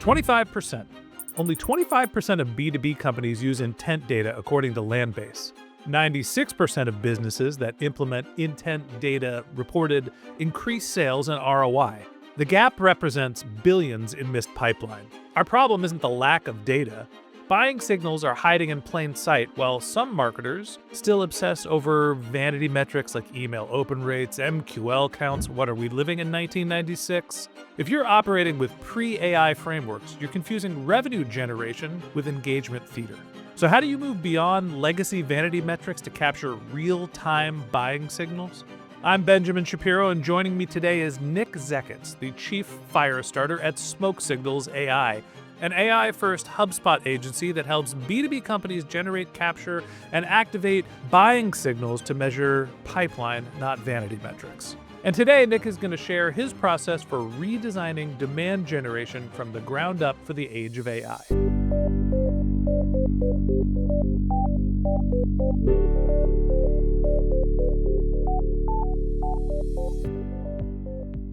25%. Only 25% of B2B companies use intent data according to Landbase. 96% of businesses that implement intent data reported increased sales and ROI. The gap represents billions in missed pipeline. Our problem isn't the lack of data. Buying signals are hiding in plain sight, while some marketers still obsess over vanity metrics like email open rates, MQL counts. What, are we living in 1996? If you're operating with pre-AI frameworks, you're confusing revenue generation with engagement theater. So how do you move beyond legacy vanity metrics to capture real-time buying signals? I'm Benjamin Shapiro, and joining me today is Nick Zeckets, the chief firestarter at Smoke Signals AI, an AI-first HubSpot agency that helps B2B companies generate, capture, and activate buying signals to measure pipeline, not vanity metrics. And today, Nick is going to share his process for redesigning demand generation from the ground up for the age of AI.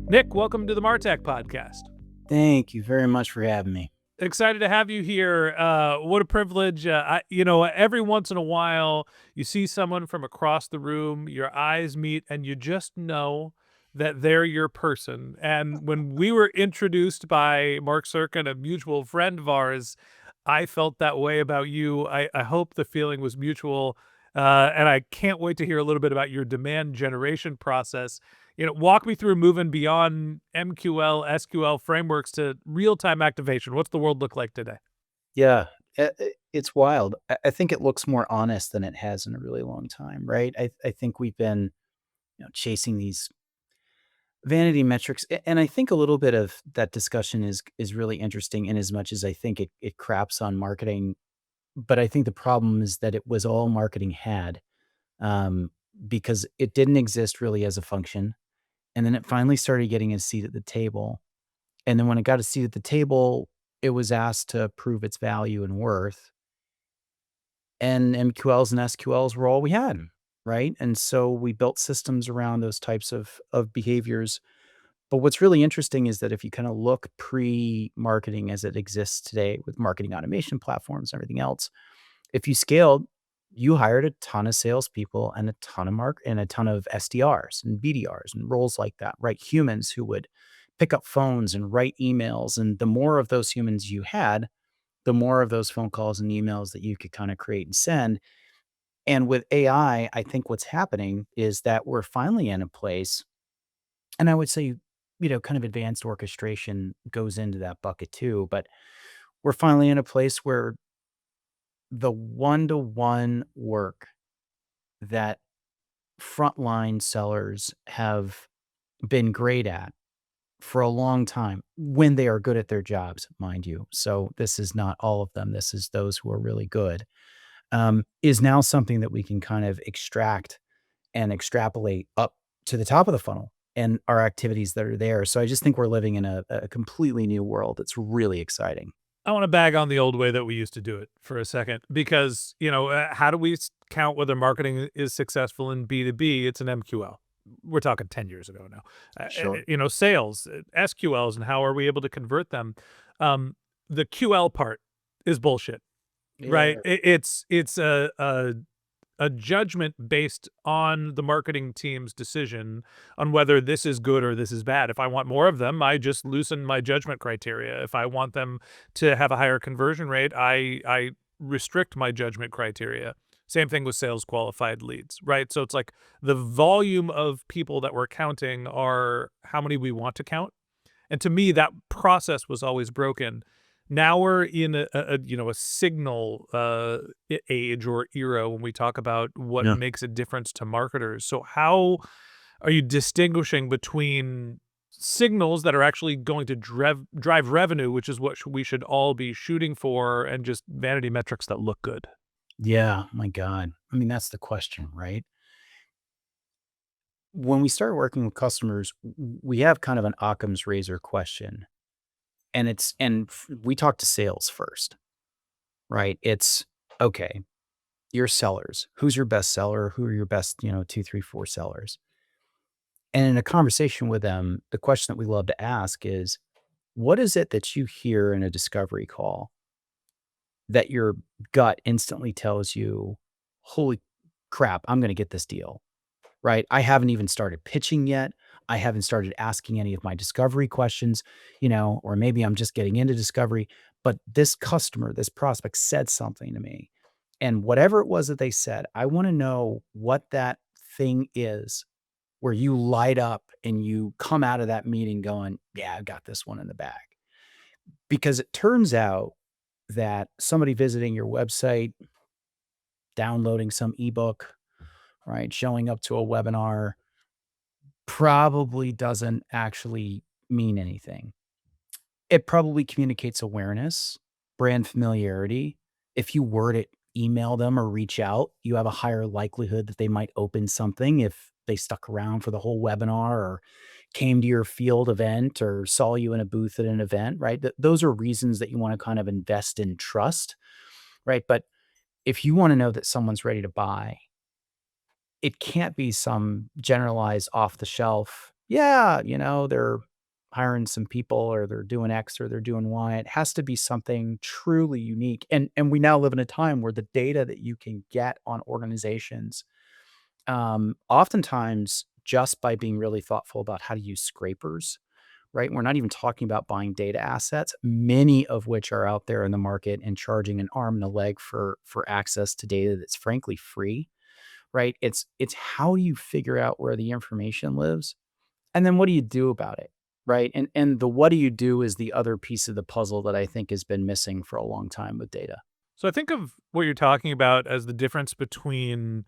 Nick, welcome to the Martech podcast. Thank you very much for having me. Excited to have you here. What a privilege. Every once in a while, you see someone from across the room, your eyes meet, and you just know that they're your person. And when we were introduced by Mark Sirkin, a mutual friend of ours, I felt that way about you. I hope the feeling was mutual. And I can't wait to hear a little bit about your demand generation process. Walk me through moving beyond MQL, SQL frameworks to real-time activation. What's the world look like today? Yeah, it's wild. I think it looks more honest than it has in a really long time, right? I think we've been chasing these vanity metrics. And I think a little bit of that discussion is really interesting in as much as I think it craps on marketing. But I think the problem is that it was all marketing had because it didn't exist really as a function. And then it finally started getting a seat at the table. And then when it got a seat at the table, it was asked to prove its value and worth. And MQLs and SQLs were all we had, right? And so we built systems around those types of behaviors. But what's really interesting is that if you kind of look pre-marketing as it exists today with marketing automation platforms and everything else, if you scaled, you hired a ton of salespeople and a ton of SDRs and BDRs and roles like that, right? Humans who would pick up phones and write emails. And the more of those humans you had, the more of those phone calls and emails that you could kind of create and send. And with AI, I think what's happening is that we're finally in a place, and I would say, kind of advanced orchestration goes into that bucket too, but we're finally in a place where the one-to-one work that frontline sellers have been great at for a long time, when they are good at their jobs, mind you. So this is not all of them. This is those who are really good, is now something that we can kind of extract and extrapolate up to the top of the funnel and our activities that are there. So I just think we're living in a completely new world. It's really exciting. I want to bag on the old way that we used to do it for a second, because, how do we count whether marketing is successful in B2B? It's an MQL. We're talking 10 years ago now. Sure. Sales, SQLs, and how are we able to convert them? The QL part is bullshit, right? Yeah. It's a judgment based on the marketing team's decision on whether this is good or this is bad. If I want more of them, I just loosen my judgment criteria. If I want them to have a higher conversion rate, I restrict my judgment criteria. Same thing with sales qualified leads, right? So it's like the volume of people that we're counting are how many we want to count. And to me, that process was always broken. Now we're in a signal age or era when we talk about what makes a difference to marketers. So how are you distinguishing between signals that are actually going to drive revenue, which is what we should all be shooting for, and just vanity metrics that look good? Yeah, my God. I mean, that's the question, right? When we start working with customers, we have kind of an Occam's razor question. And we talk to sales first, right? It's okay. Your sellers, who's your best seller? Who are your best, 2, 3, 4 sellers? And in a conversation with them, the question that we love to ask is, What is it that you hear in a discovery call that your gut instantly tells you, holy crap, I'm going to get this deal, right? I haven't even started pitching yet. I haven't started asking any of my discovery questions, or maybe I'm just getting into discovery, but this customer, this prospect said something to me. And whatever it was that they said, I want to know what that thing is where you light up and you come out of that meeting going, yeah, I've got this one in the bag. Because it turns out that somebody visiting your website, downloading some ebook, right, showing up to a webinar probably doesn't actually mean anything. It probably communicates awareness, brand familiarity. If you were to email them or reach out, you have a higher likelihood that they might open something if they stuck around for the whole webinar or came to your field event or saw you in a booth at an event, right? Those are reasons that you want to kind of invest in trust, right? But if you want to know that someone's ready to buy, it can't be some generalized off the shelf, yeah, they're hiring some people or they're doing X or they're doing Y. It has to be something truly unique. And we now live in a time where the data that you can get on organizations, oftentimes just by being really thoughtful about how to use scrapers, right? We're not even talking about buying data assets, many of which are out there in the market and charging an arm and a leg for access to data that's frankly free, right? It's how do you figure out where the information lives, and then what do you do about it, right? And the what do you do is the other piece of the puzzle that I think has been missing for a long time with data. So I think of what you're talking about as the difference between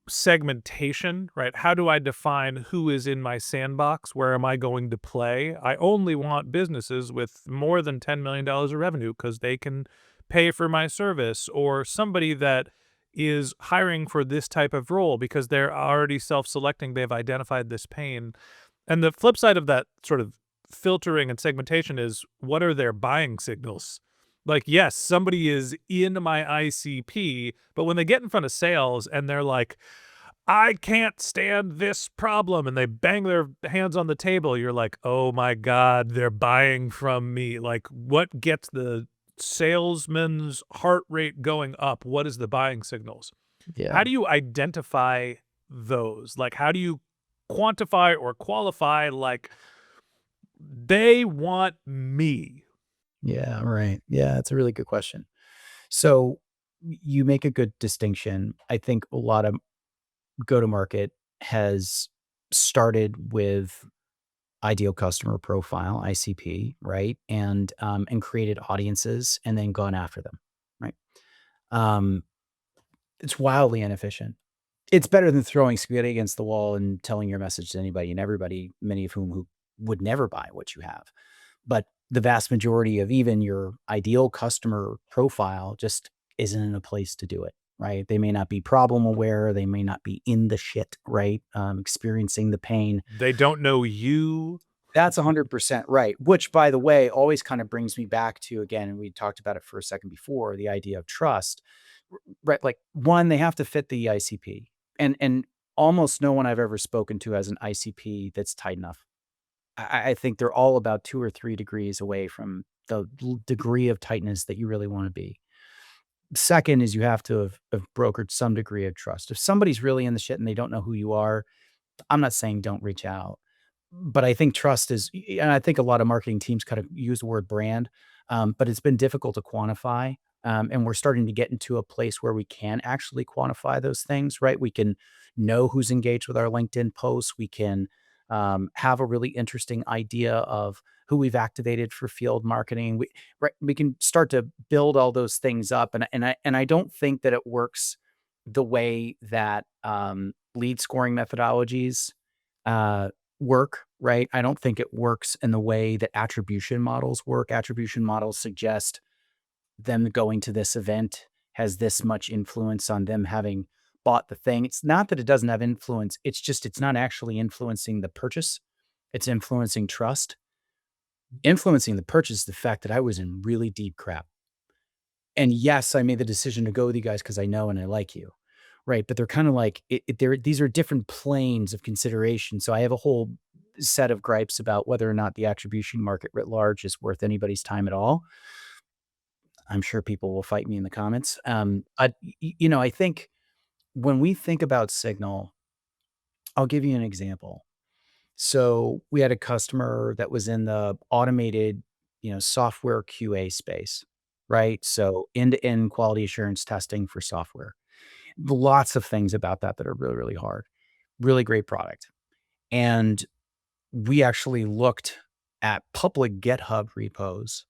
segmentation, right? How do I define who is in my sandbox? Where am I going to play? I only want businesses with more than $10 million of revenue because they can pay for my service, or somebody that is hiring for this type of role because they're already self-selecting. They've identified this pain. And the flip side of that sort of filtering and segmentation is, what are their buying signals? Like, yes, somebody is in my ICP, but when they get in front of sales and they're like, I can't stand this problem, and they bang their hands on the table, you're like, oh my God, they're buying from me. Like, what gets the salesman's heart rate going up? What is the buying signals? Yeah. How do you identify those? Like, how do you quantify or qualify, like, they want me? Yeah, right. Yeah, it's a really good question. So you make a good distinction. I think a lot of go to market has started with ideal customer profile, ICP, right? And created audiences and then gone after them, right? Um, it's wildly inefficient. It's better than throwing spaghetti against the wall and telling your message to anybody and everybody, many of who would never buy what you have. But the vast majority of even your ideal customer profile just isn't in a place to do it, right? They may not be problem aware. They may not be in the shit, right? Experiencing the pain. They don't know you. That's 100% right. Which, by the way, always kind of brings me back to, again, and we talked about it for a second before, the idea of trust, right? Like, one, they have to fit the ICP, and almost no one I've ever spoken to has an ICP that's tight enough. I think they're all about 2 or 3 degrees away from the degree of tightness that you really want to be. Second is you have to have brokered some degree of trust. If somebody's really in the shit and they don't know who you are, I'm not saying don't reach out, but I think trust is, and I think a lot of marketing teams kind of use the word brand, but it's been difficult to quantify. And we're starting to get into a place where we can actually quantify those things, right? We can know who's engaged with our LinkedIn posts. We can have a really interesting idea of who we've activated for field marketing. We can start to build all those things up, and I don't think that it works the way that lead scoring methodologies work, right? I don't think it works in the way that attribution models work. Attribution models suggest them going to this event has this much influence on them having bought the thing. It's not that it doesn't have influence. It's just, it's not actually influencing the purchase. It's influencing trust. Influencing the purchase is the fact that I was in really deep crap. And yes, I made the decision to go with you guys because I know and I like you. Right. But they're kind of like, these are different planes of consideration. So I have a whole set of gripes about whether or not the attribution market writ large is worth anybody's time at all. I'm sure people will fight me in the comments. I think when we think about signal, I'll give you an example. So we had a customer that was in the automated, software QA space, right? So end-to-end quality assurance testing for software. Lots of things about that are really, really hard. Really great product. And we actually looked at public GitHub repos,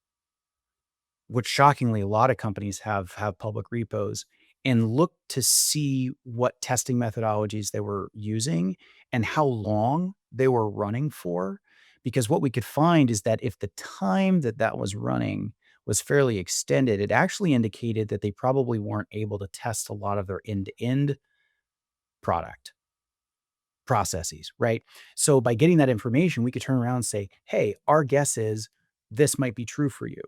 which shockingly a lot of companies have public repos, and looked to see what testing methodologies they were using and how long they were running for. Because what we could find is that if the time that was running was fairly extended, it actually indicated that they probably weren't able to test a lot of their end-to-end product processes, right? So by getting that information, we could turn around and say, "Hey, our guess is this might be true for you."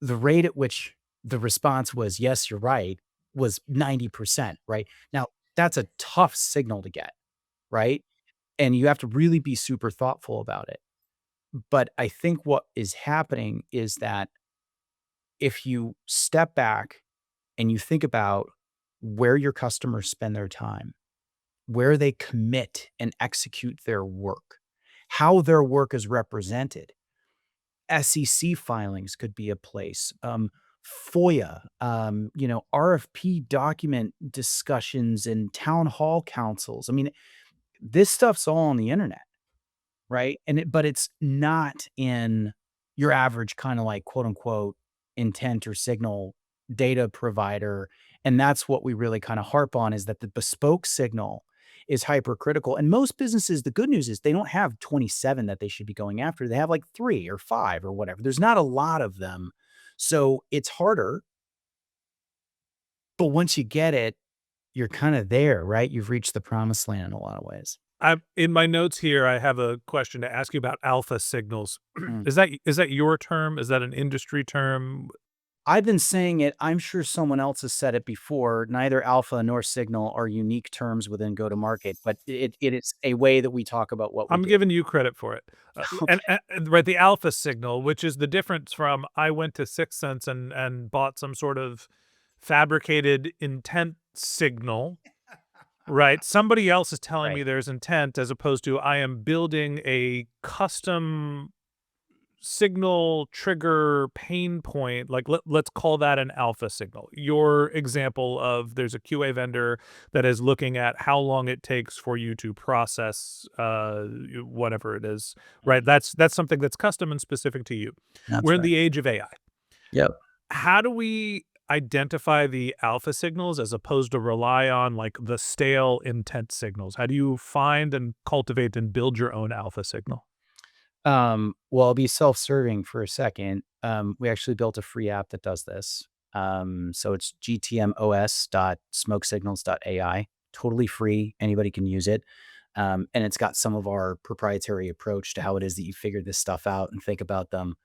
The rate at which the response was, "Yes, you're right," was 90%, right? Now, that's a tough signal to get, right? And you have to really be super thoughtful about it. But I think what is happening is that if you step back and you think about where your customers spend their time, where they commit and execute their work, how their work is represented. SEC filings could be a place, FOIA, RFP document discussions and town hall councils. I mean, this stuff's all on the internet. Right? But it's not in your average kinda like, quote, unquote, "intent or signal data provider," and that's what we really kinda harp on is that the bespoke signal is hypercritical, and most businesses, the good news is they don't have 27 that they should be going after, they have, like, 3 or 5 or whatever. There's not a lot of them, so it's harder, but once you get it, you're kinda there, right? You've reached the promised land in a lot of ways. I'm in my notes here, I have a question to ask you about alpha signals. Mm. Is that your term? Is that an industry term? I've been saying it. I'm sure someone else has said it before. Neither alpha nor signal are unique terms within go-to-market, but it is a way that we talk about what we I'm do. giving you credit for it. Okay. Right, the alpha signal, which is the difference from I went to Sixth Sense and bought some sort of fabricated intent signal, right? Somebody else is telling Right. me there's intent as opposed to I am building a custom signal trigger pain point, like let's call that an alpha signal. Your example of there's a QA vendor that is looking at how long it takes for you to process whatever it is, right? Mhm. That's something that's custom and specific to you. We're That's in right. the age of AI. Yep. How do we identify the alpha signals as opposed to rely on like the stale intent signals? How do you find and cultivate and build your own alpha signal? Well, I'll be self-serving for a second. We actually built a free app that does this. So it's gtmos.smokesignals.ai. Totally free. Anybody can use it. And it's got some of our proprietary approach to how it is that you figure this stuff out and think about them.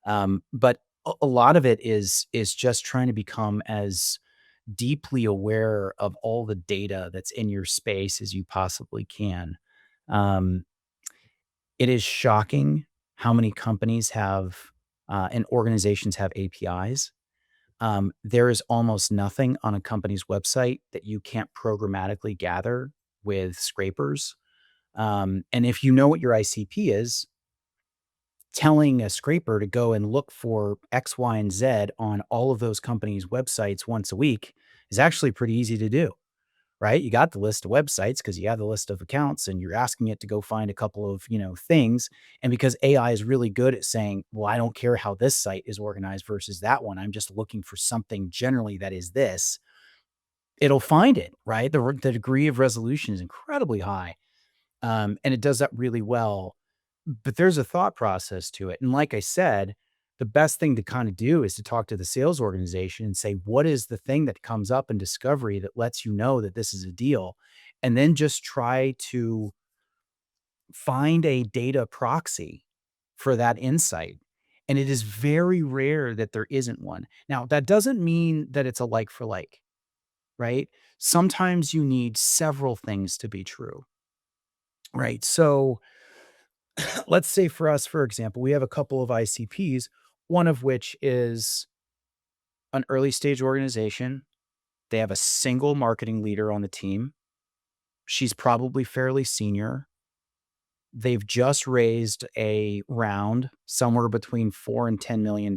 But a lot of it is just trying to become as deeply aware of all the data that's in your space as you possibly can. Um, it is shocking how many companies have and organizations have APIs. There is almost nothing on a company's website that you can't programmatically gather with scrapers. And if you know what your ICP is, telling a scraper to go and look for X, Y, and Z on all of those companies' websites once a week is actually pretty easy to do, right? You got the list of websites because you have the list of accounts and you're asking it to go find a couple of, things. And because AI is really good at saying, well, I don't care how this site is organized versus that one. I'm just looking for something generally that is this. It'll find it, right? The degree of resolution is incredibly high. And it does that really well. But there's a thought process to it. And like I said, the best thing to kind of do is to talk to the sales organization and say, what is the thing that comes up in discovery that lets you know that this is a deal? And then just try to find a data proxy for that insight. And it is very rare that there isn't one. Now, that doesn't mean that it's a like for like, right? Sometimes you need several things to be true, right? So, let's say for us, for example, we have a couple of ICPs, one of which is an early stage organization. They have a single marketing leader on the team. She's probably fairly senior. They've just raised a round somewhere between $4 and $10 million.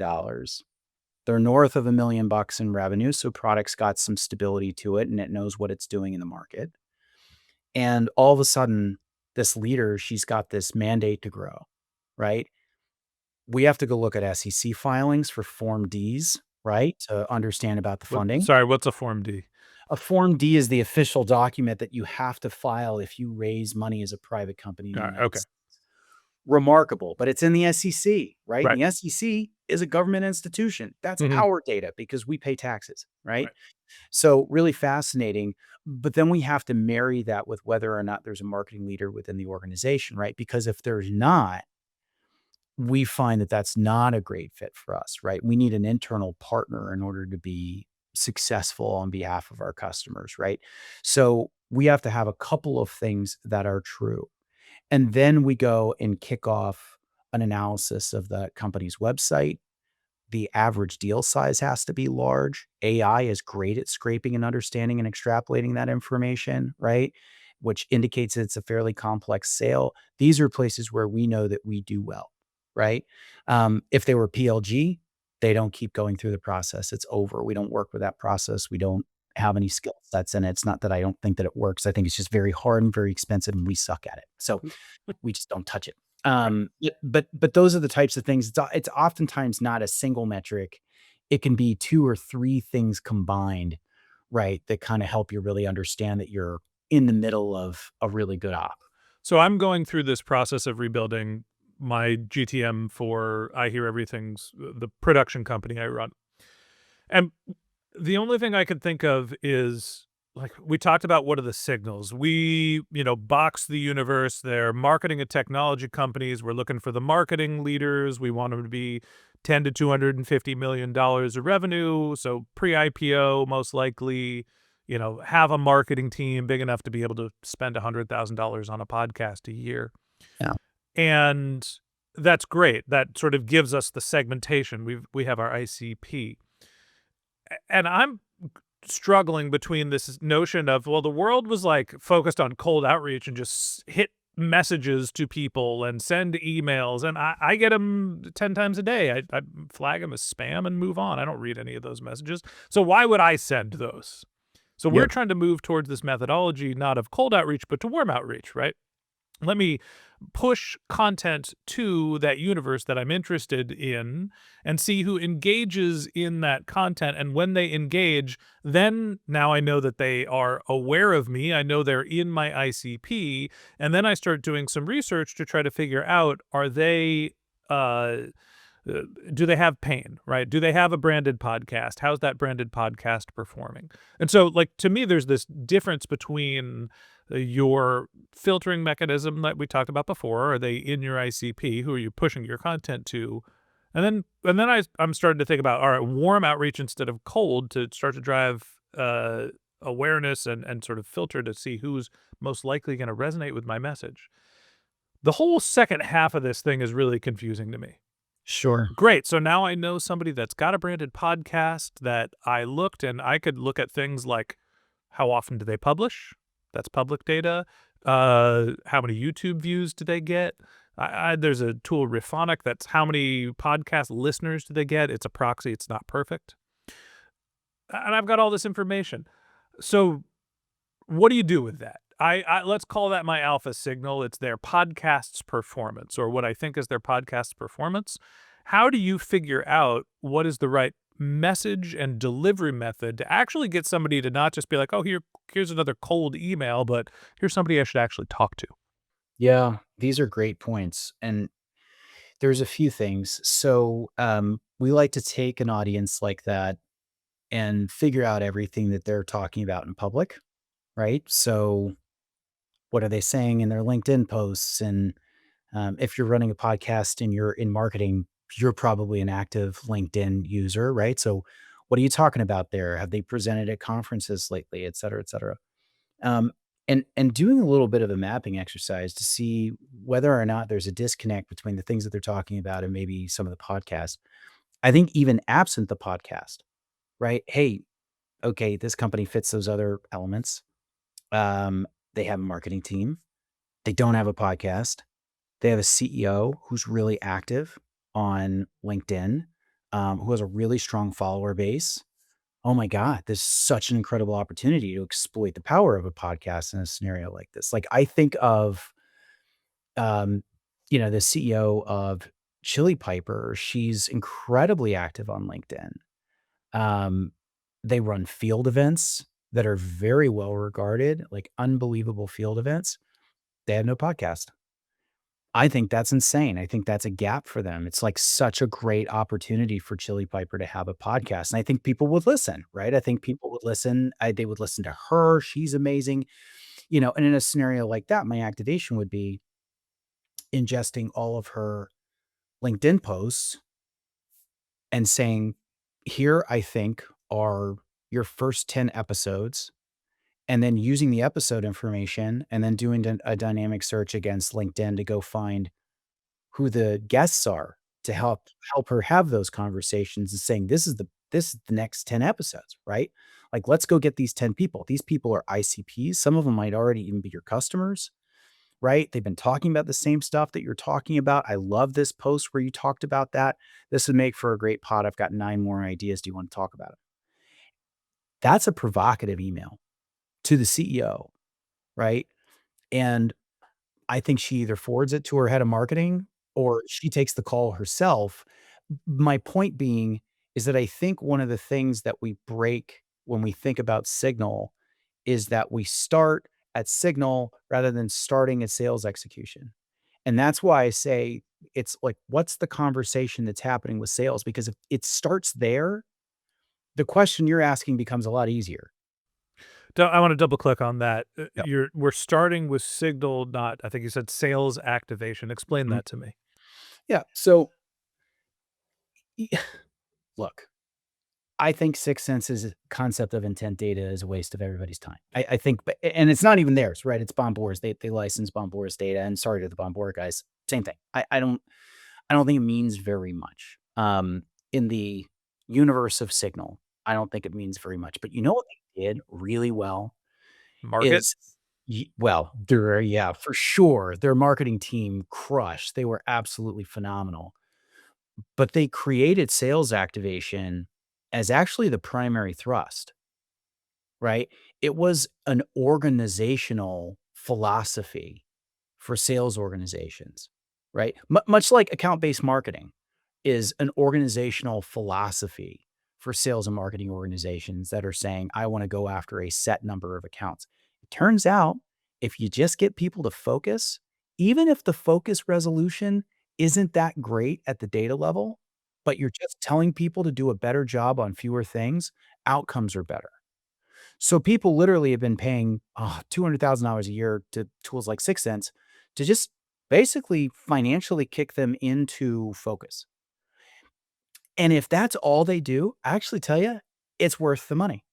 They're north of $1 million in revenue, so product's got some stability to it and it knows what it's doing in the market. And all of a sudden, this leader, she's got this mandate to grow, right? We have to go look at SEC filings for Form Ds, right? To understand about the funding. Sorry, what's a Form D? A Form D is the official document that you have to file if you raise money as a private company in the All right, United okay. States. Remarkable, but it's in the SEC, right? Right. And the SEC is a government institution. That's Mhm. our data because we pay taxes, right? Right. So really fascinating. But then we have to marry that with whether or not there's a marketing leader within the organization, right? Because if there's not, we find that that's not a great fit for us, right? We need an internal partner in order to be successful on behalf of our customers, right? So we have to have a couple of things that are true. And then we go and kick off an analysis of the company's website. The average deal size has to be large. AI is great at scraping and understanding and extrapolating that information, right? Which indicates that it's a fairly complex sale. These are places where we know that we do well, right? If they were PLG, they don't keep going through the process. It's over. We don't work with that process. We don't have any skill sets in it. It's not that I don't think that it works. I think it's just very hard and very expensive, and we suck at it. So we just don't touch it. Right. But those are the types of things. It's oftentimes not a single metric. It can be 2 or 3 things combined, right, that kinda help you really understand that you're in the middle of a really good op. So I'm going through this process of rebuilding my GTM for I Hear Everything's the production company I run. And the only thing I could think of is, like, we talked about what are the signals. We, box the universe. They're marketing and technology companies. We're looking for the marketing leaders. We want them to be 10 to $250 million of revenue. So pre-IPO, most likely, have a marketing team big enough to be able to spend $100,000 on a podcast a year. Yeah. And that's great. That sort of gives us the segmentation. We have our ICP. And I'm struggling between this notion of, well, the world was like focused on cold outreach and just hit messages to people and send emails. And I get them 10 times a day. I flag them as spam and move on. I don't read any of those messages. So why would I send those? So we're Yep. trying to move towards this methodology, not of cold outreach, but to warm outreach, right? Let me push content to that universe that I'm interested in and see who engages in that content. And when they engage, then now I know that they are aware of me. I know they're in my ICP. And then I start doing some research to try to figure out, are they, do they have pain, right? Do they have a branded podcast? How's that branded podcast performing? And so, like, to me, there's this difference between your filtering mechanism that we talked about before. Are they in your ICP? Who are you pushing your content to? And then I'm starting to think about, all right, warm outreach instead of cold to start to drive awareness and sort of filter to see who's most likely going to resonate with my message. The whole second half of this thing is really confusing to me. Sure. Great. So now I know somebody that's got a branded podcast that I looked, and I could look at things like how often do they publish? That's public data. How many YouTube views do they get? There's a tool, Riphonic, that's how many podcast listeners do they get? It's a proxy. It's not perfect. And I've got all this information. So what do you do with that? Let's call that my alpha signal. It's their podcast's performance, or what I think is their podcast's performance. How do you figure out what is the right message and delivery method to actually get somebody to not just be like, oh, here's another cold email, but here's somebody I should actually talk to? Yeah, these are great points, and there's a few things. So, we like to take an audience like that and figure out everything that they're talking about in public, right? So, what are they saying in their LinkedIn posts? And if you're running a podcast and you're in marketing, you're probably an active LinkedIn user, right? So, what are you talking about there? Have they presented at conferences lately, et cetera, et cetera? and doing a little bit of a mapping exercise to see whether or not there's a disconnect between the things that they're talking about and maybe some of the podcasts. I think even absent the podcast, right? Hey, okay, this company fits those other elements. Um, they have a marketing team. They don't have a podcast. They have a CEO who's really active on LinkedIn, who has a really strong follower base. Oh my God, this is such an incredible opportunity to exploit the power of a podcast in a scenario like this. Like I think of, um, the CEO of Chili Piper. She's incredibly active on LinkedIn. Um, they run field events that are very well regarded, like unbelievable field events. They have no podcast. I think that's insane. I think that's a gap for them. It's like such a great opportunity for Chili Piper to have a podcast. And I think people would listen, right? I think people would listen. They would listen to her. She's amazing. And in a scenario like that, my activation would be ingesting all of her LinkedIn posts and saying, here, I think, are your first 10 episodes, and then using the episode information and then doing a dynamic search against LinkedIn to go find who the guests are to help her have those conversations and saying, this is the next 10 episodes, right? Like, let's go get these 10 people. These people are ICPs. Some of them might already even be your customers, right? They've been talking about the same stuff that you're talking about. I love this post where you talked about that. This would make for a great pod. I've got 9 more ideas. Do you want to talk about it? That's a provocative email to the CEO, right? And I think she either forwards it to her head of marketing or she takes the call herself. My point being is that I think one of the things that we break when we think about signal is that we start at signal rather than starting at sales execution. And that's why I say it's like, what's the conversation that's happening with sales? Because if it starts there, the question you're asking becomes a lot easier. I want to double click on that. Yep. We're starting with signal, not, I think you said sales activation. Explain Mhm. that to me. Yeah. So look, I think Sixth Sense's concept of intent data is a waste of everybody's time. I think, and it's not even theirs, right? It's Bombora's. They license Bombora's data, and sorry to the Bombora guys, same thing. I don't think it means very much. In the universe of Signal, I don't think it means very much. But you know what they did really well Market? is, well, yeah, for sure. Their marketing team crushed. They were absolutely phenomenal. But they created sales activation as actually the primary thrust, right? It was an organizational philosophy for sales organizations, right? Much like account-based marketing is an organizational philosophy for sales and marketing organizations that are saying, I want to go after a set number of accounts. It turns out if you just get people to focus, even if the focus resolution isn't that great at the data level, but you're just telling people to do a better job on fewer things, outcomes are better. So people literally have been paying $200,000 a year to tools like Sixth Sense to just basically financially kick them into focus. And if that's all they do, I actually tell you, it's worth the money,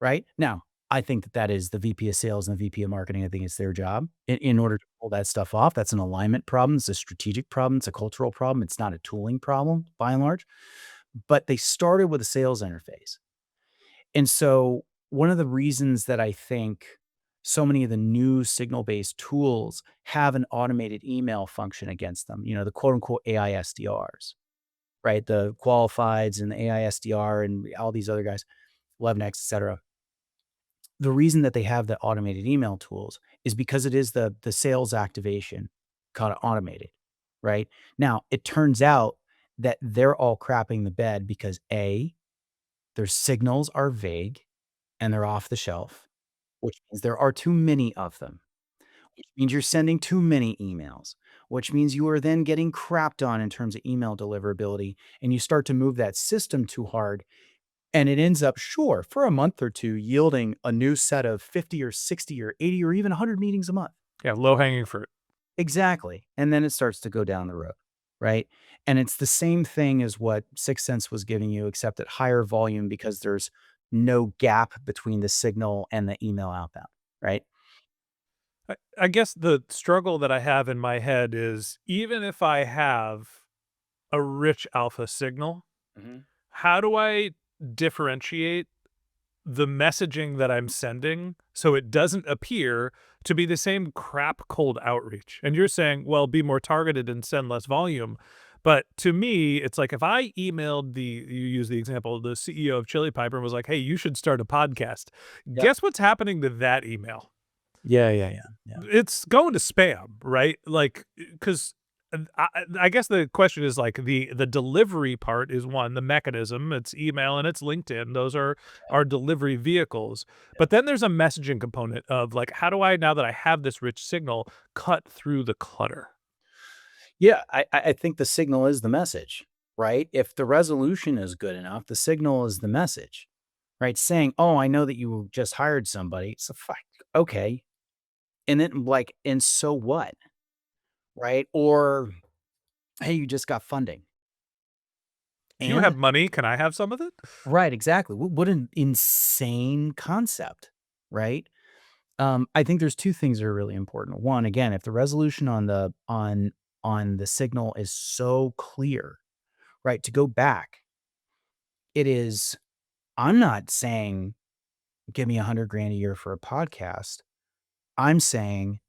right? Now, I think that that is the VP of sales and the VP of marketing. I think it's their job in order to pull that stuff off. That's an alignment problem. It's a strategic problem. It's a cultural problem. It's not a tooling problem by and large. But they started with a sales interface. And so one of the reasons that I think so many of the new signal-based tools have an automated email function against them, the quote unquote AI SDRs, right? The qualifieds and the AI SDR and all these other guys, 11x, et cetera. The reason that they have the automated email tools is because it is the sales activation kind of automated, right? Now, it turns out that they're all crapping the bed because A, their signals are vague and they're off the shelf, which means there are too many of them, which means you're sending too many emails, which means you are then getting crapped on in terms of email deliverability, and you start to move that system too hard, and it ends up, sure, for a month or two, yielding a new set of 50 or 60 or 80 or even 100 meetings a month. Yeah, low hanging fruit. Exactly, and then it starts to go down the road, right? And it's the same thing as what Sixth Sense was giving you, except at higher volume because there's no gap between the signal and the email outbound, right? I guess the struggle that I have in my head is even if I have a rich alpha signal, Mhm. how do I differentiate the messaging that I'm sending so it doesn't appear to be the same crap cold outreach? And you're saying, well, be more targeted and send less volume. But to me, it's like if I emailed you use the example, the CEO of Chili Piper and was like, hey, you should start a podcast. Yep. Guess what's happening to that email? Yeah, yeah, yeah, yeah. It's going to spam, right? Like, because I guess the question is like the delivery part is one, the mechanism, it's email and it's LinkedIn. Those are our delivery vehicles. But then there's a messaging component of like, how do I, now that I have this rich signal, cut through the clutter? Yeah, I think the signal is the message, right? If the resolution is good enough, the signal is the message, right? Saying, "Oh, I know that you just hired somebody." So, fuck, okay. And then, like, and so what, right? Or, "Hey, you just got funding." You have And money. Can I have some of it? right, exactly. What an insane concept, right? I think there's 2 things that are really important. One, again, if the resolution on the signal is so clear, right? To go back, it is I'm not saying, "Give me 100 grand a year for a podcast." I'm saying,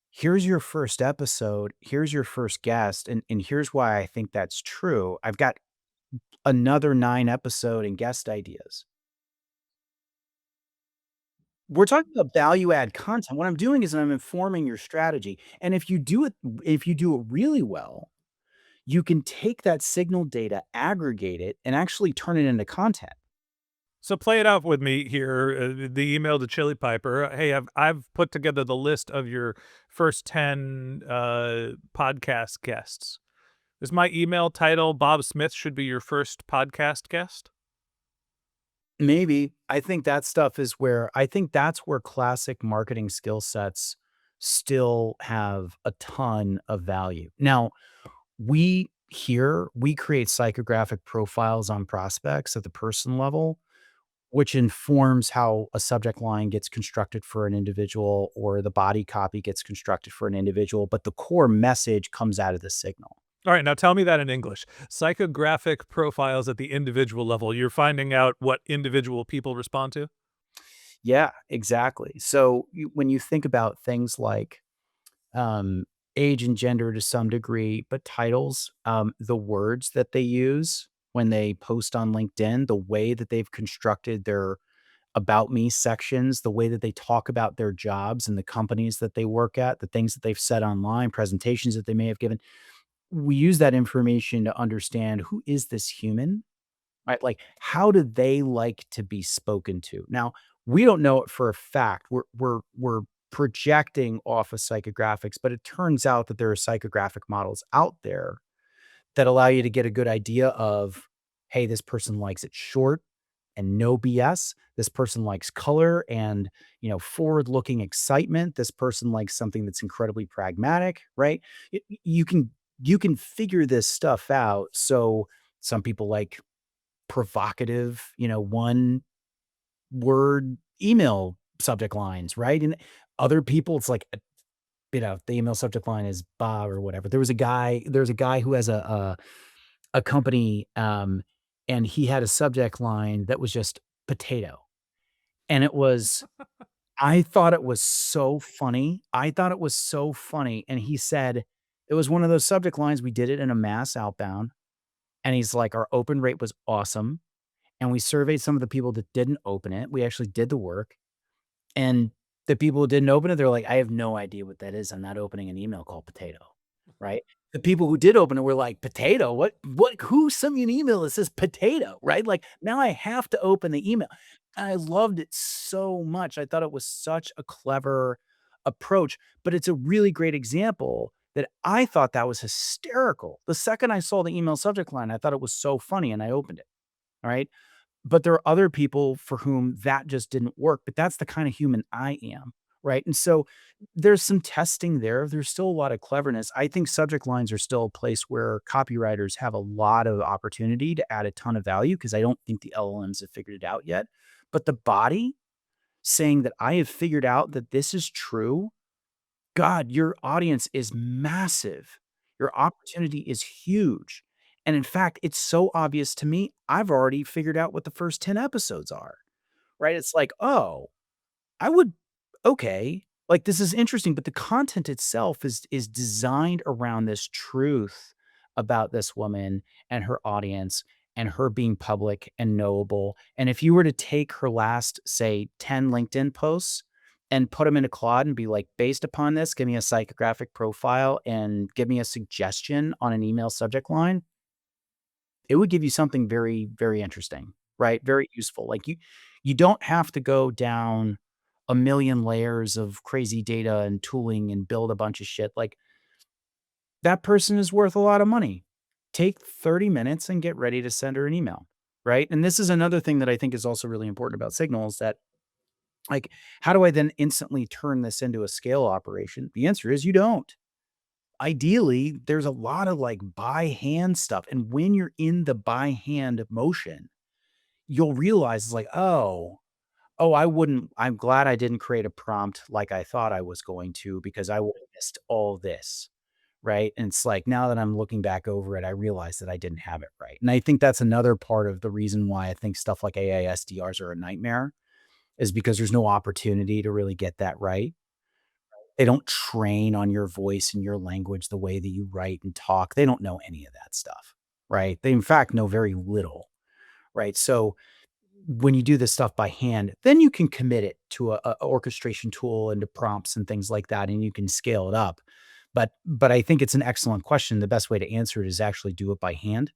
"Here's your first episode, here's your first guest, and here's why I think that's true. I've got another 9 episode and guest ideas." We're talking about value add content. What I'm doing is I'm informing your strategy, and if you do it really well, you can take that signal data, aggregate it, and actually turn it into content. So play it out with me here. The email to Chili Piper. Hey, I've put together the list of your first 10 podcast guests. Is my email title Bob Smith should be your first podcast guest? Maybe. I think that's where classic marketing skill sets still have a ton of value. Now, we create psychographic profiles on prospects at the person level, which informs how a subject line gets constructed for an individual or the body copy gets constructed for an individual, but the core message comes out of the signal. All right, now tell me that in English. Psychographic profiles at the individual level. You're finding out what individual people respond to? Yeah, exactly. So when you think about things like um, age and gender to some degree, but titles, the words that they use when they post on LinkedIn, the way that they've constructed their about me sections, the way that they talk about their jobs and the companies that they work at, the things that they've said online, presentations that they may have given. We use that information to understand who is this human, right? Like, how do they like to be spoken to? Now, we don't know it for a fact. We're projecting off of psychographics, but it turns out that there are psychographic models out there that allow you to get a good idea of, hey, this person likes it short and no BS. This person likes color and, forward-looking excitement. This person likes something that's incredibly pragmatic, right? You can figure this stuff out. So some people like provocative, one word email subject lines, right? And other people, it's like, the email subject line is Bob or whatever. There's a guy who has a company, and he had a subject line that was just potato. And I thought it was so funny. I thought it was so funny. And he said, it was one of those subject lines. We did it in a mass outbound. And he's like, our open rate was awesome. And we surveyed some of the people that didn't open it. We actually did the work. And the people who didn't open it, they're like, "I have no idea what that is. I'm not opening an email called potato." Right? The people who did open it were like, "Potato? What who sent me an email that says potato?" Right? Like, now I have to open the email. And I loved it so much. I thought it was such a clever approach, but it's a really great example that I thought that was hysterical. The second I saw the email subject line, I thought it was so funny and I opened it. All right? But there are other people for whom that just didn't work, but that's the kind of human I am, right? And so there's some testing there. There's still a lot of cleverness. I think subject lines are still a place where copywriters have a lot of opportunity to add a ton of value because I don't think the LLMs have figured it out yet. But the body saying that I have figured out that this is true God, your audience is massive. Your opportunity is huge. And in fact, it's so obvious to me, I've already figured out what the first 10 episodes are, right? It's like, oh, I would okay, like, this is interesting, but the content itself is designed around this truth about this woman and her audience and her being public and knowable, and if you were to take her last, say, 10 LinkedIn posts and put them into Claude and be like, "Based upon this, give me a psychographic profile and give me a suggestion on an email subject line," it would give you something very, very interesting, right? Very useful. Like you don't have to go down a million layers of crazy data and tooling and build a bunch of shit. Like that person is worth a lot of money. Take 30 minutes and get ready to send her an email, right? And this is another thing that I think is also really important about Signal is that like how do I then instantly turn this into a scale operation? The answer is you don't. Ideally, there's a lot of like by hand stuff. And when you're in the by hand motion, you'll realize it's like, oh, I'm glad I didn't create a prompt like I thought I was going to because I would have missed all this. Right. And it's like now that I'm looking back over it, I realize that I didn't have it right. And I think that's another part of the reason why I think stuff like AI SDRs are a nightmare is because there's no opportunity to really get that right. They don't train on your voice and your language the way that you write and talk. They don't know any of that stuff. Right. They, in fact, know very little. Right. So, when you do this stuff by hand, then you can commit it to a orchestration tool and to prompts and things like that, and you can scale it up. But I think it's an excellent question. The best way to answer it is actually do it by hand,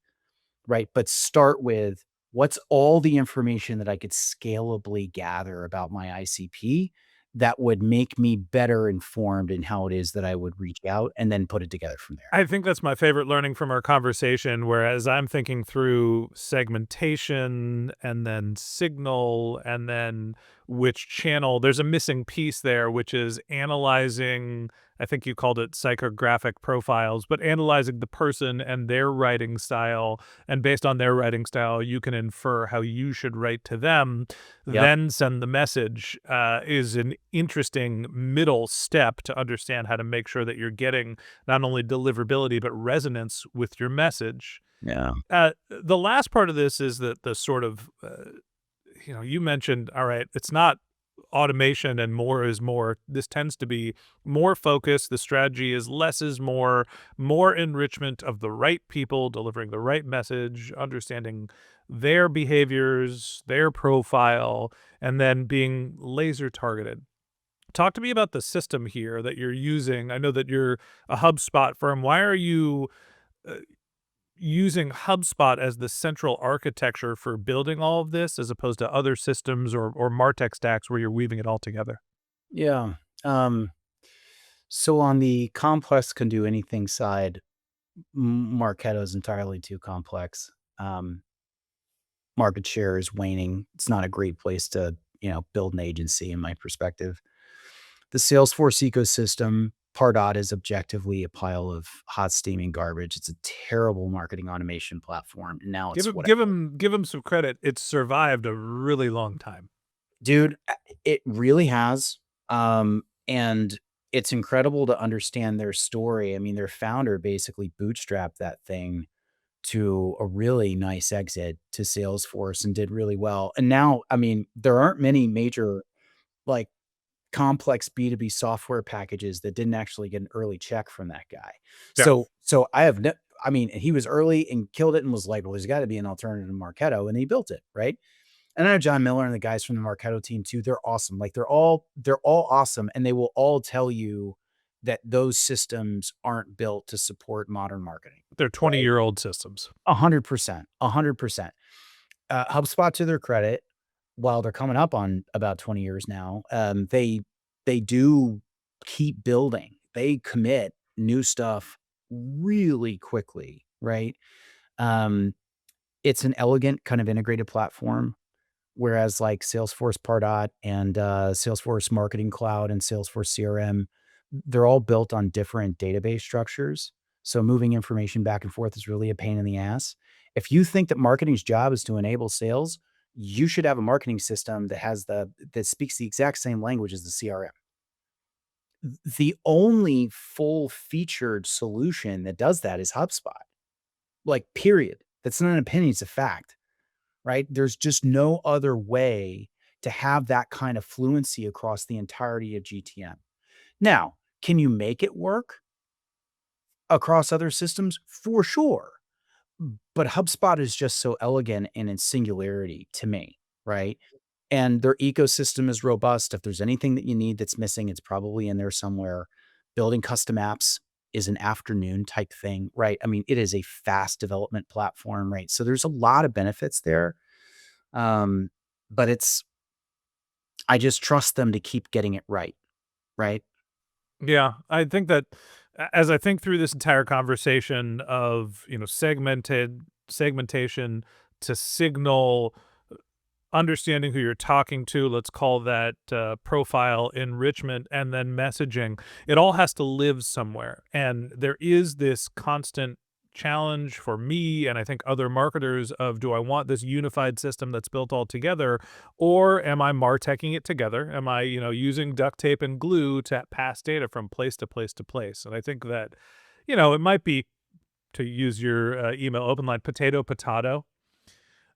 right? But start with what's all the information that I could scalably gather about my ICP that would make me better informed in how it is that I would reach out and then put it together from there. I think that's my favorite learning from our conversation, whereas I'm thinking through segmentation and then signal and then which channel. There's a missing piece there, which is analyzing, I think you called it psychographic profiles, but analyzing the person and their writing style. And based on their writing style, you can infer how you should write to them, Yep. then send the message is an interesting middle step to understand how to make sure that you're getting not only deliverability but resonance with your message. Yeah. The last part of this is that the sort of you mentioned, all right, it's not automation and more is more. This tends to be more focused. The strategy is less is more, more enrichment of the right people, delivering the right message, understanding their behaviors, their profile, and then being laser targeted. Talk to me about the system here that you're using. I know that you're a HubSpot firm. Why are you uh, using HubSpot as the central architecture for building all of this as opposed to other systems or MarTech stacks where you're weaving it all together? Yeah. Um, so on the complex can do anything side, Marketo is entirely too complex. Um, Market share is waning. It's not a great place to, build an agency in my perspective. The Salesforce ecosystem, Pardot is objectively a pile of hot steaming garbage. It's a terrible marketing automation platform. And now Give it's him, what give him, give him some credit. It's survived a really long time. dude, it really has. And it's incredible to understand their story. I mean, their founder basically bootstrapped that thing to a really nice exit to Salesforce and did really well. And now, I mean, there aren't many major like complex B2B software packages that didn't actually get an early check from that guy. Yeah. So I have no, I mean, he was early and killed it and was like, well, there's got to be an alternative to Marketo, and he built it, right? And I know John Miller and the guys from the Marketo team too. They're awesome. Like they're all awesome, and they will all tell you that those systems aren't built to support modern marketing. They're Right? 20-year-old systems. 100%, 100%. HubSpot, to their credit, while they're coming up on about 20 years now, they do keep building. They commit new stuff really quickly, right? Um, it's an elegant kind of integrated platform. Whereas like Salesforce Pardot and Salesforce Marketing Cloud and Salesforce CRM, they're all built on different database structures. So moving information back and forth is really a pain in the ass. If you think that marketing's job is to enable sales, you should have a marketing system that speaks the exact same language as the CRM. The only full-featured solution that does that is HubSpot, like, period. That's not an opinion, it's a fact, right? There's just no other way to have that kind of fluency across the entirety of GTM. Now, can you make it work across other systems? For sure. But HubSpot is just so elegant and in singularity to me, right? And their ecosystem is robust. If there's anything that you need that's missing, it's probably in there somewhere. Building custom apps is an afternoon type thing, right? I mean, it is a fast development platform, right? So there's a lot of benefits there. Um, but I just trust them to keep getting it right, right? Yeah, I think that as I think through this entire conversation of, segmentation to signal, understanding who you're talking to, let's call that profile enrichment, and then messaging, it all has to live somewhere. And there is this constant challenge for me, and I think other marketers, of do I want this unified system that's built all together, or am I marteching it together? Am I, using duct tape and glue to pass data from place to place to place? And I think that, it might be, to use your email open line, potato.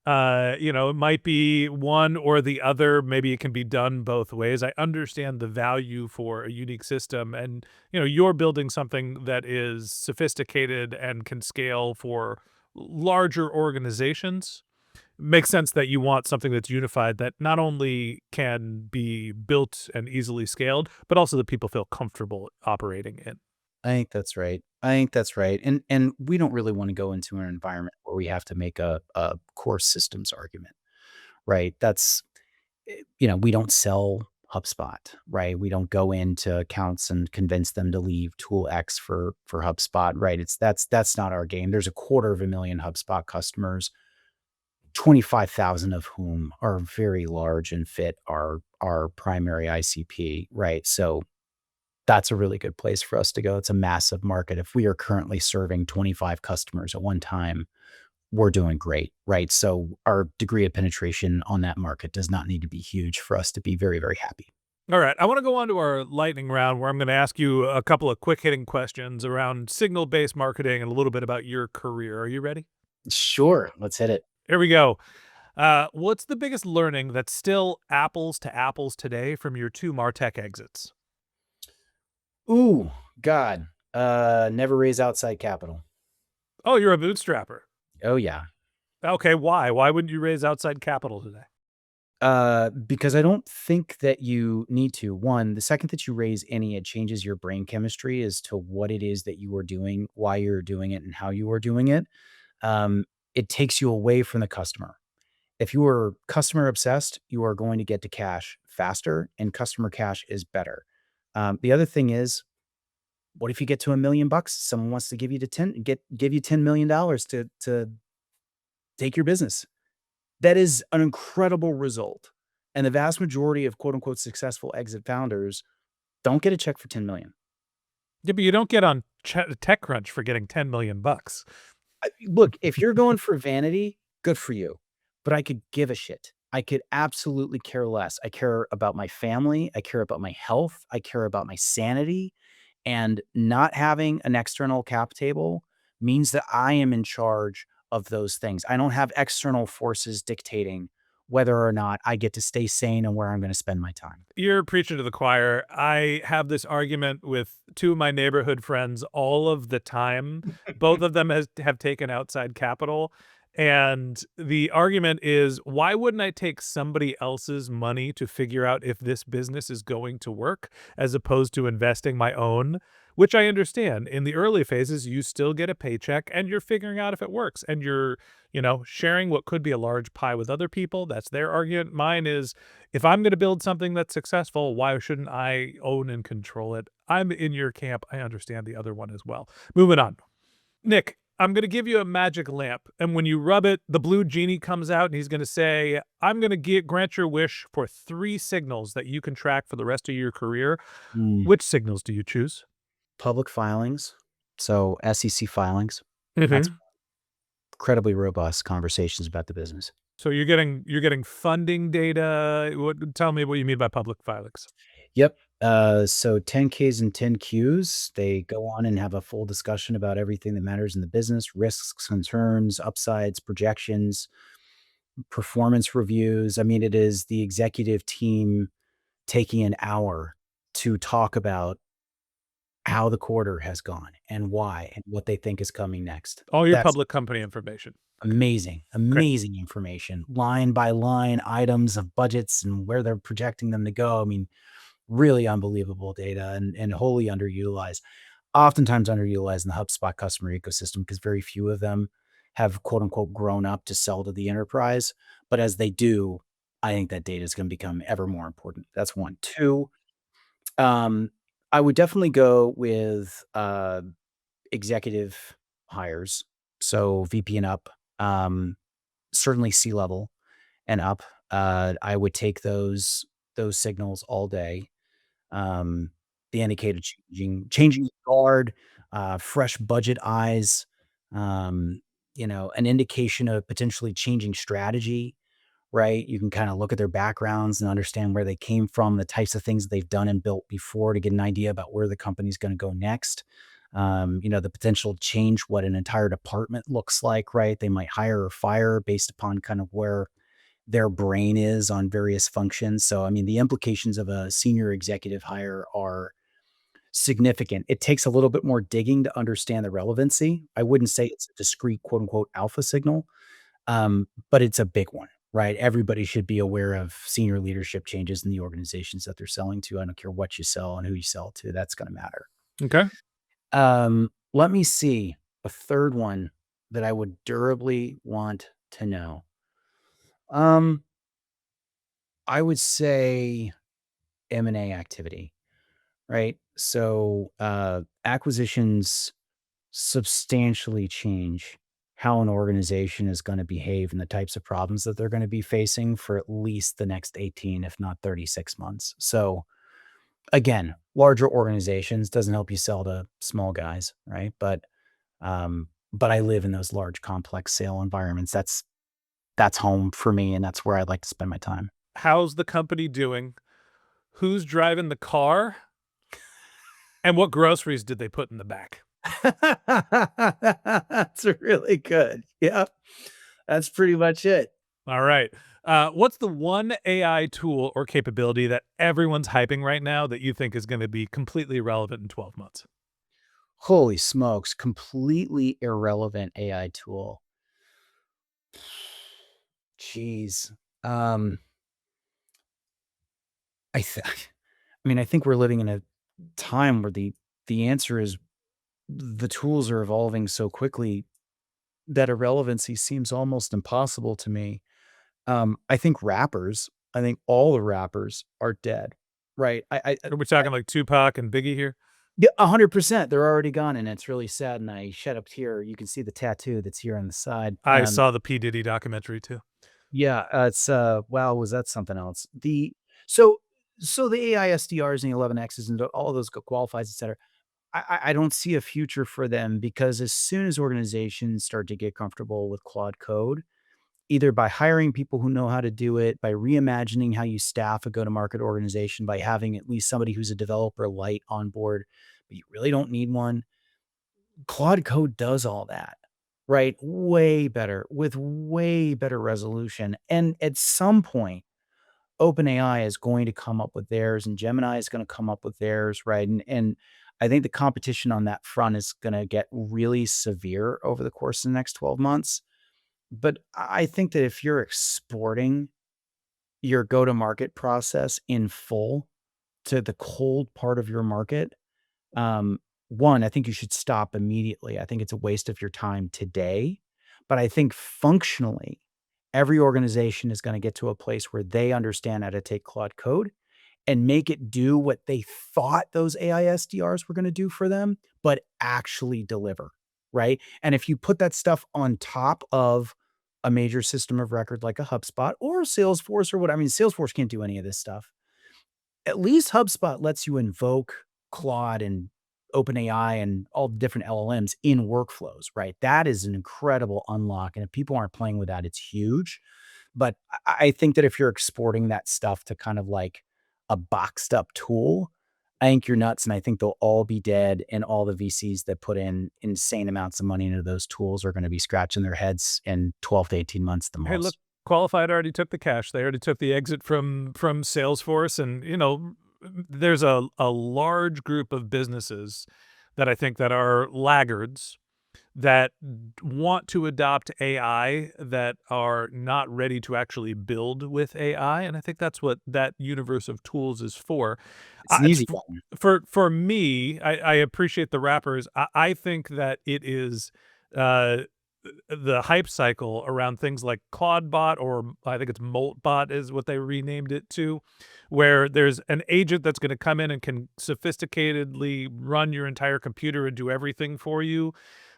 It might be one or the other. Maybe it can be done both ways. I understand the value for a unique system, and you're building something that is sophisticated and can scale for larger organizations. Makes sense that you want something that's unified, that not only can be built and easily scaled, but also that people feel comfortable operating in. I think that's right. I think that's right. And we don't really want to go into an environment where we have to make a core systems argument, right? We don't sell HubSpot, right? We don't go into accounts and convince them to leave tool X for HubSpot, right? That's not our game. There's 250,000 HubSpot customers, 25,000 of whom are very large and fit our primary ICP, right? So that's a really good place for us to go. It's a massive market. If we are currently serving 25 customers at one time, we're doing great, right? So our degree of penetration on that market does not need to be huge for us to be very, very happy. All right, I want to go on to our lightning round, where I'm going to ask you a couple of quick hitting questions around signal based marketing and a little bit about your career. Are you ready? Sure, let's hit it. Here we go. What's the biggest learning that's still apples to apples today from your two Martech exits? Ooh, God, never raise outside capital. Oh, you're a bootstrapper. Oh yeah. Okay, why? Why wouldn't you raise outside capital today? Because I don't think that you need to. One, the second that you raise any, it changes your brain chemistry as to what it is that you are doing, why you're doing it, and how you are doing it. It takes you away from the customer. If you are customer obsessed, you are going to get to cash faster, and customer cash is better. The other thing is, what if you get to $1 million? Someone wants to give you give you $10 million to take your business. That is an incredible result. And the vast majority of quote unquote successful exit founders don't get a check for 10 million. Yeah, but you don't get on TechCrunch for getting 10 million bucks. Look, if you're going for vanity, good for you. But I could give a shit. I could absolutely care less. I care about my family. I care about my health. I care about my sanity. And not having an external cap table means that I am in charge of those things. I don't have external forces dictating whether or not I get to stay sane and where I'm going to spend my time. You're preaching to the choir. I have this argument with two of my neighborhood friends all of the time. Both of them have taken outside capital. And the argument is, why wouldn't I take somebody else's money to figure out if this business is going to work, as opposed to investing my own? Which I understand. In the early phases, you still get a paycheck and you're figuring out if it works, and you're, sharing what could be a large pie with other people. That's their argument. Mine is, if I'm going to build something that's successful, why shouldn't I own and control it? I'm in your camp. I understand the other one as well. Moving on. Nick, I'm going to give you a magic lamp, and when you rub it, the blue genie comes out, and he's going to say, I'm going to grant your wish for 3 signals that you can track for the rest of your career. Mm. Which signals do you choose? Public filings, so SEC filings. That's Mhm. incredibly robust conversations about the business. So you're getting funding data. Tell me what you mean by public filings. Yep. So 10Ks and 10Qs, they go on and have a full discussion about everything that matters in the business, risks, concerns, upsides, projections, performance reviews. I mean, it is the executive team taking an hour to talk about how the quarter has gone and why and what they think is coming next. All your That's public company information. amazing, Great. amazing information, line by line items of budgets and where they're projecting them to go. I mean, really unbelievable data and wholly underutilized, oftentimes underutilized in the HubSpot customer ecosystem because very few of them have quote unquote grown up to sell to the enterprise. But as they do, I think that data is going to become ever more important. That's one. Two, um, I would definitely go with executive hires. So VP and up, certainly C level and up. I would take those signals all day. Um, the indicator changing the guard, fresh budget eyes, um, an indication of potentially changing strategy, right? You can kinda look at their backgrounds and understand where they came from, the types of things they've done and built before to get an idea about where the company's gonna go next. The potential change what an entire department looks like, right? They might hire or fire based upon kind of where their brain is on various functions. So, I mean, the implications of a senior executive hire are significant. It takes a little bit more digging to understand the relevancy. I wouldn't say it's a discrete quote unquote alpha signal, but it's a big one, right? Everybody should be aware of senior leadership changes in the organizations that they're selling to. I don't care what you sell and who you sell to, that's going to matter. Okay. Let me see a third one that I would durably want to know. Um, I would say M&A activity, right? So, acquisitions substantially change how an organization is gonna behave and the types of problems that they're gonna be facing for at least the next 18, if not 36 months. So, again, larger organizations doesn't help you sell to small guys, right? But I live in those large, complex sale environments. That's home for me, and that's where I'd like to spend my time. How's the company doing? Who's driving the car? And what groceries did they put in the back? That's really good. Yep. That's pretty much it. All right. What's the one AI tool or capability that everyone's hyping right now that you think is going to be completely irrelevant in 12 months? Holy smokes, completely irrelevant AI tool. Jeez. Um, I th I mean, I think we're living in a time where the answer is the tools are evolving so quickly that irrelevancy seems almost impossible to me. I think all the rappers are dead, right? Are we talking like Tupac and Biggie here? Yeah, 100%. They're already gone, and it's really sad, and I shed up here. You can see the tattoo that's here on the side. I saw the P. Diddy documentary too. Yeah, wow, was that something else? So so the AI SDRs and the 11Xs and all of those qualifies, etcetera, I don't see a future for them because as soon as organizations start to get comfortable with Claude Code, either by hiring people who know how to do it, by reimagining how you staff a go-to-market organization, by having at least somebody who's a developer light on board, but you really don't need one. Claude Code does all that, right? Way better with way better resolution. And at some point, OpenAI is going to come up with theirs and Gemini is going to come up with theirs, right? And I think the competition on that front is going to get really severe over the course of the next 12 months. But I think that if you're exporting your go-to-market process in full to the cold part of your market, um, one, I think you should stop immediately. I think it's a waste of your time today. But I think functionally, every organization is going to get to a place where they understand how to take Claude Code and make it do what they thought those AI SDRs were going to do for them, but actually deliver, right? And if you put that stuff on top of a major system of record like a HubSpot or Salesforce or what, I mean, Salesforce can't do any of this stuff. At least HubSpot lets you invoke Claude and OpenAI and all the different LLMs in workflows, right? That is an incredible unlock. And if people aren't playing with that, it's huge. But I think that if you're exporting that stuff to kind of like a boxed up tool, I think you're nuts, and I think they'll all be dead, and all the VCs that put in insane amounts of money into those tools are gonna be scratching their heads in 12 to 18 months the Hey, look, most. Qualified already took the cash. They already took the exit from Salesforce, and there's a large group of businesses that I think that are laggards that want to adopt AI that are not ready to actually build with AI, and I think that's what that universe of tools is for. It's an It's easy one. for me, I appreciate the wrappers. I think that it is, uh, the hype cycle around things like Claudebot, or I think it's Moltbot is what they renamed it to, where there's an agent that's gonna come in and can sophisticatedly run your entire computer and do everything for you.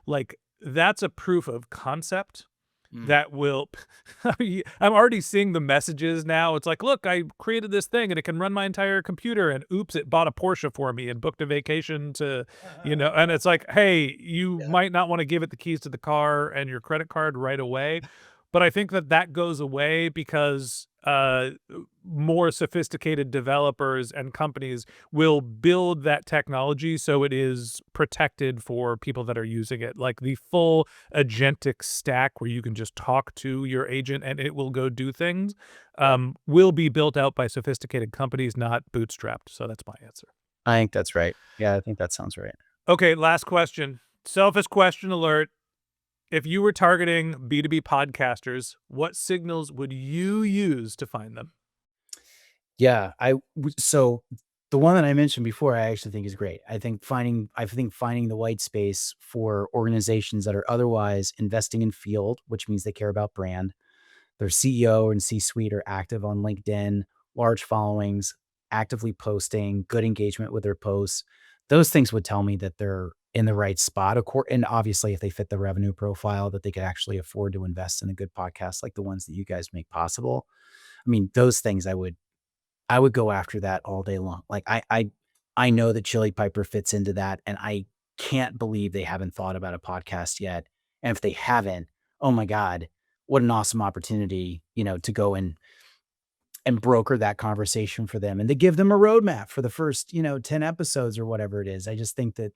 Like, that's a proof of concept Mm. that will I'm already seeing the messages now. It's like, "Look, I created this thing and it can run my entire computer, and oops, it bought a Porsche for me and booked a vacation to," and it's like, "Hey, you Yeah. might not wanna give it the keys to the car and your credit card right away." But I think that that goes away because, more sophisticated developers and companies will build that technology so it is protected for people that are using it. Like the full agentic stack where you can just talk to your agent and it will go do things, Yep. will be built out by sophisticated companies, not bootstrapped. So that's my answer. I think that's right. Yeah, I think that sounds right. Okay, last question. Selfish question alert. If you were targeting B2B podcasters, what signals would you use to find them? Yeah, so the one that I mentioned before, I actually think is great. I think finding the white space for organizations that are otherwise investing in field, which means they care about brand. Their CEO and C-suite are active on LinkedIn, large followings, actively posting, good engagement with their posts. Those things would tell me that they're in the right spot. And obviously, if they fit the revenue profile, that they could actually afford to invest in a good podcast like the ones that you guys make possible. I mean, those things I would go after that all day long. Like I know that Chili Piper fits into that, and I can't believe they haven't thought about a podcast yet. And if they haven't, oh my God, what an awesome opportunity, to go and broker that conversation for them and to give them a roadmap for the first, 10 episodes or whatever it is. I just think that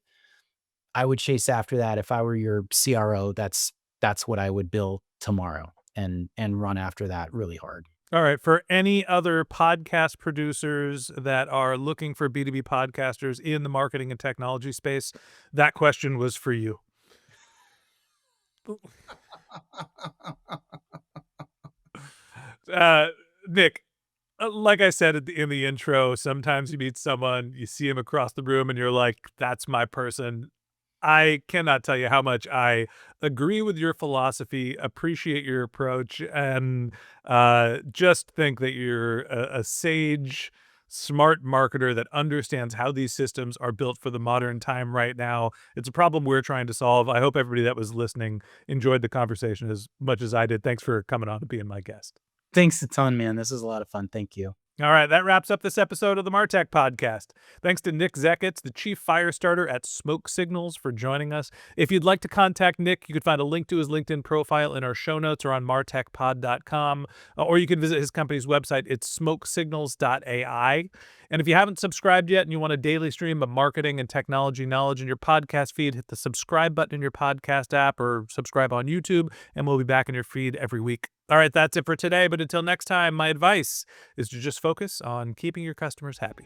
I would chase after that. If I were your CRO, that's what I would build tomorrow and run after that really hard. All right. For any other podcast producers that are looking for B2B podcasters in the marketing and technology space, that question was for you. Uh, Nick, like I said in the intro, sometimes you meet someone, you see him across the room, and you're like, that's my person. I cannot tell you how much I agree with your philosophy, appreciate your approach, and just think that you're a sage, smart marketer that understands how these systems are built for the modern time right now. It's a problem we're trying to solve. I hope everybody that was listening enjoyed the conversation as much as I did. Thanks for coming on and being my guest. Thanks a ton, man. This is a lot of fun. Thank you. All right, that wraps up this episode of the Martech Podcast. Thanks to Nick Zeckets, the chief fire starter at Smoke Signals, for joining us. If you'd like to contact Nick, you can find a link to his LinkedIn profile in our show notes or on martechpod.com, or you can visit his company's website. It's smokesignals.ai. And if you haven't subscribed yet and you want a daily stream of marketing and technology knowledge in your podcast feed, hit the subscribe button in your podcast app or subscribe on YouTube, and we'll be back in your feed every week. All right, that's it for today. But until next time, my advice is to just focus on keeping your customers happy.